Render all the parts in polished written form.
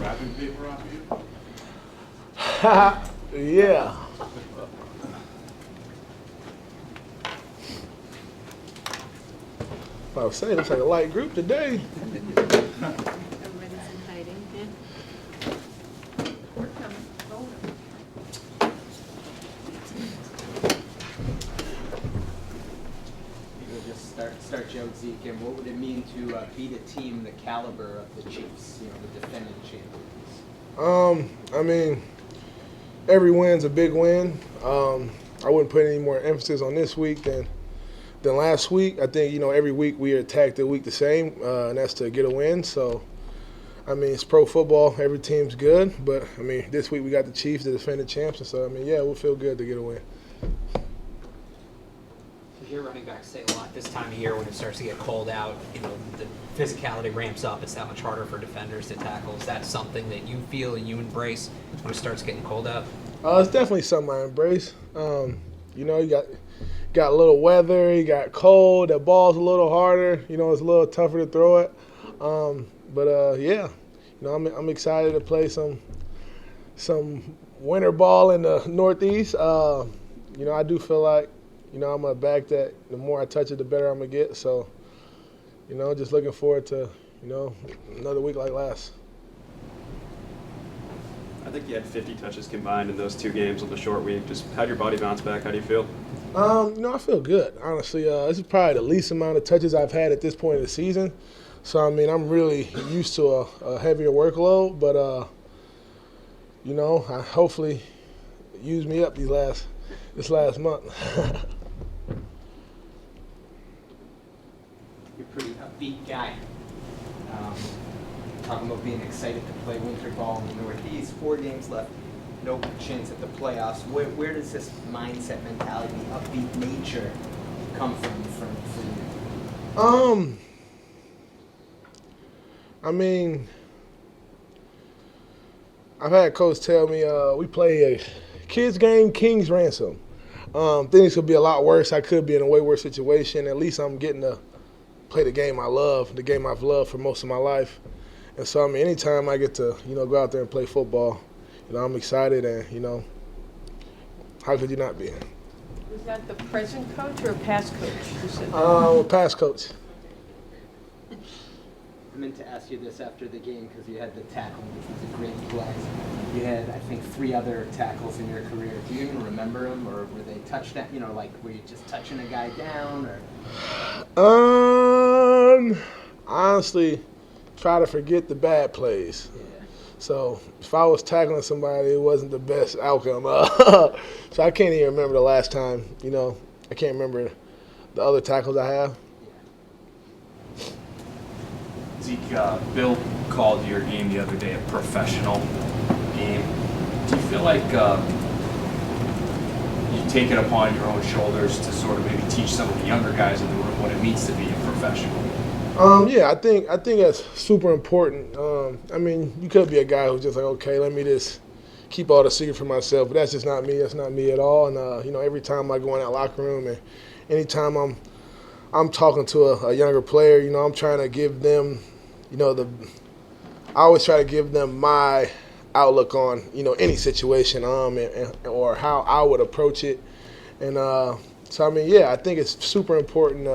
wrapping paper off you? Yeah. I was saying, looks like a light group today. Everybody's in hiding, yeah. We're coming. We'll just start you out, Zeke, and what would it mean to beat a team the caliber of the Chiefs, the defending champions? I mean, every win's a big win. I wouldn't put any more emphasis on this week than last week. I think, every week we attack the week the same, and that's to get a win. So, I mean, it's pro football. Every team's good. But, I mean, this week we got the Chiefs, the defending champs. And so, I mean, yeah, we'll feel good to get a win. You hear running backs say a lot this time of year when it starts to get cold out, the physicality ramps up. It's that much harder for defenders to tackle. Is that something that you feel and you embrace when it starts getting cold out? It's definitely something I embrace. You got a little weather, you got cold, the ball's a little harder, it's a little tougher to throw it. Yeah, I'm excited to play some winter ball in the Northeast. I do feel like, I'm a back that the more I touch it, the better I'm going to get. So, just looking forward to, another week like last. I think you had 50 touches combined in those 2 games on the short week. Just how'd your body bounce back? How do you feel? I feel good, honestly. This is probably the least amount of touches I've had at this point in the season. So, I mean, I'm really used to a heavier workload, but, I hopefully use me up this last month. You're a pretty upbeat guy. Talking about being excited to play winter ball in the Northeast, 4 games left, no chance at the playoffs. Where does this mindset, mentality, upbeat nature come from for you? I mean, I've had Coach tell me we play a kids game, King's Ransom. Things could be a lot worse. I could be in a way worse situation. At least I'm getting to play the game I love, the game I've loved for most of my life. And so, I mean, anytime I get to, go out there and play football, I'm excited and, how could you not be? Was that the present coach or past coach who said that? Past coach. I meant to ask you this after the game because you had the tackle, which was a great play. You had, I think, 3 other tackles in your career. Do you even remember them, or were they touchdowns? Were you just touching a guy down, or? Honestly, try to forget the bad plays. Yeah. So if I was tackling somebody, it wasn't the best outcome. So I can't even remember the last time. I can't remember the other tackles I have. Zeke, Bill called your game the other day a professional game. Do you feel like you take it upon your own shoulders to sort of maybe teach some of the younger guys in the room what it means to be a professional? Yeah, I think that's super important. I mean, you could be a guy who's just like, okay, let me just keep all the secret for myself, but that's just not me. That's not me at all. And every time I go in that locker room, and anytime I'm talking to a younger player, I'm trying to give them, I always try to give them my outlook on, any situation, or how I would approach it. And so, I mean, yeah, I think it's super important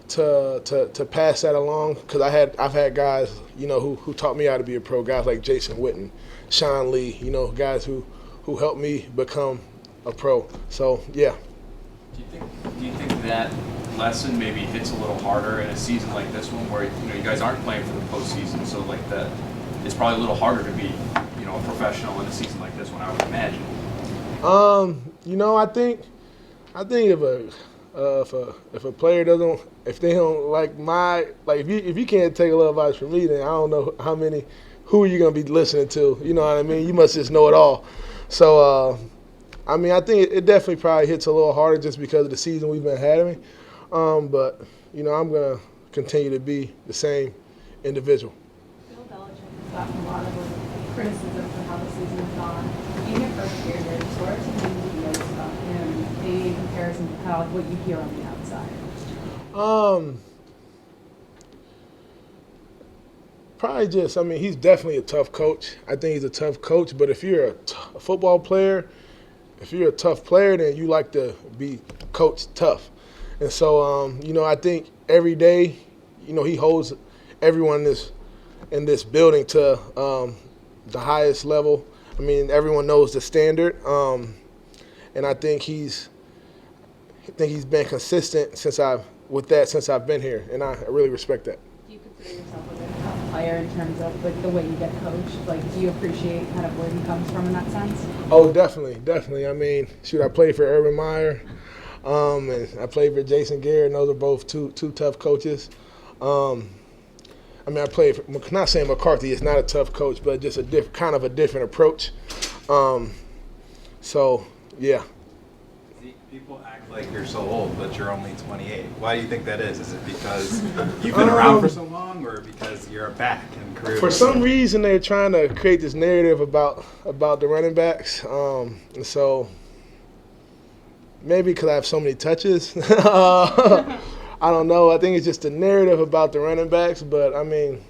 to pass that along, because I've had guys, who taught me how to be a pro, guys like Jason Witten, Sean Lee, guys who helped me become a pro. So, yeah. Do you think that lesson maybe hits a little harder in a season like this one, where you guys aren't playing for the postseason, so like that, it's probably a little harder to be a professional in a season like this one, I would imagine. I think if a player if they don't like if you can't take a little advice from me, then I don't know who are you gonna be listening to? You know what I mean? You must just know it all. So I mean, I think it definitely probably hits a little harder just because of the season we've been having. But I'm gonna continue to be the same individual. Bill Belichick has gotten a lot of criticism for how the season has gone. In your first year there, what are some things you noticed about him, maybe in comparison to what you hear on the outside? Probably just, I mean, he's definitely a tough coach. I think he's a tough coach, but if you're a football player, if you're a tough player, then you like to be coached tough. And so, I think every day, he holds everyone in this building to the highest level. I mean, everyone knows the standard, and I think he's been consistent since I've been here, and I really respect that. Do you consider yourself like a tough player in terms of like the way you get coached? Like, do you appreciate kind of where he comes from in that sense? Oh, definitely. I mean, I played for Urban Meyer, and I played for Jason Garrett, and those are both two tough coaches. I mean, I played for, not saying McCarthy is not a tough coach, but just a kind of a different approach. So, yeah. People act like you're so old, but you're only 28. Why do you think that is? Is it because you've been around for so long, or because you're a back in career? For some reason, they're trying to create this narrative about the running backs, and so maybe because I have so many touches. I don't know. I think it's just a narrative about the running backs, but I mean,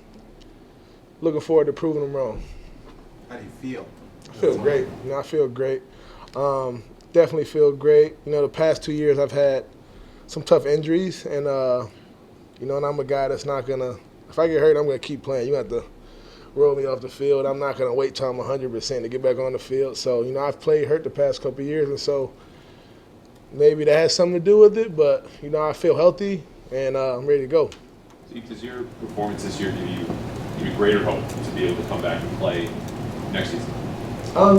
looking forward to proving them wrong. How do you feel? I feel great. I feel great. Definitely feel great. The past 2 years I've had some tough injuries, and and I'm a guy that's not gonna. If I get hurt, I'm gonna keep playing. You have to roll me off the field. I'm not gonna wait till I'm 100% to get back on the field. So I've played hurt the past couple of years, and so maybe that has something to do with it. But I feel healthy, and I'm ready to go. Does your performance this year give you greater hope to be able to come back and play next season?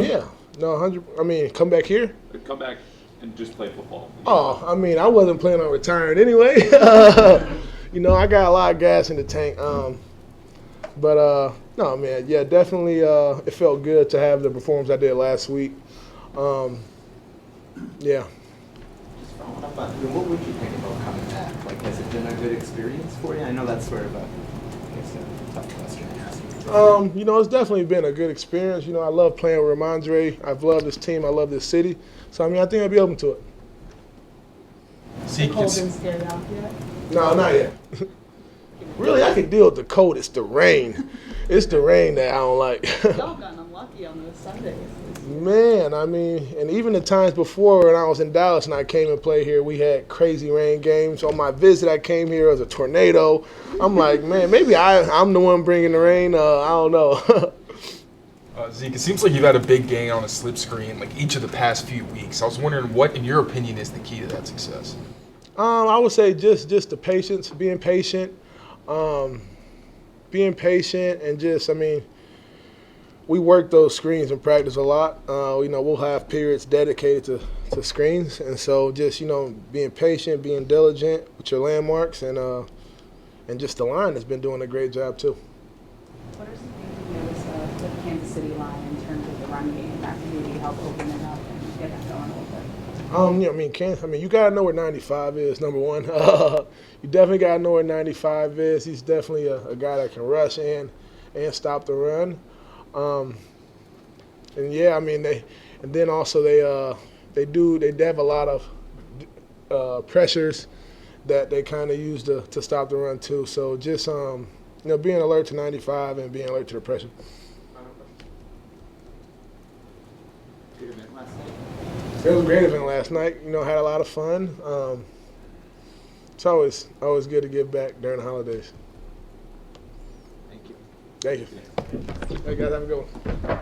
Yeah. No, 100. I mean, come back here. Come back and just play football. Oh, I mean, I wasn't planning on retiring anyway. I got a lot of gas in the tank. But no, man, yeah, definitely. It felt good to have the performance I did last week. Yeah. Just following up on, what would you think about coming back? Like, has it been a good experience for you? I know that's sort of a tough question to ask. It's definitely been a good experience. I love playing with Ramondre. I've loved this team. I love this city. So, I think I'd be open to it. The cold didn't scare you off yet? No, not yet. Really, I can deal with the cold. It's the rain. It's the rain that I don't like. Y'all gotten unlucky on those Sundays. Man, I mean, and even the times before when I was in Dallas and I came and played here, we had crazy rain games. On my visit, I came here, it was a tornado. I'm like, man, maybe I'm the one bringing the rain. I don't know. Zeke, it seems like you've had a big gain on a slip screen like each of the past few weeks. I was wondering what, in your opinion, is the key to that success? I would say just the patience, being patient, and just, we work those screens in practice a lot. We'll have periods dedicated to screens, and so just being patient, being diligent with your landmarks, and just the line has been doing a great job too. What are some things you've noticed with the Kansas City line in terms of the run game that can maybe help open it up and get that going a little bit? You gotta know where 95 is. Number one, you definitely gotta know where 95 is. He's definitely a guy that can rush and stop the run. They have a lot of pressures that they kind of use to stop the run too. So just being alert to 95 and being alert to the pressure. It was a great event last night. Had a lot of fun. It's always good to give back during the holidays. Thank you. Thank you. Hey guys, have a good one.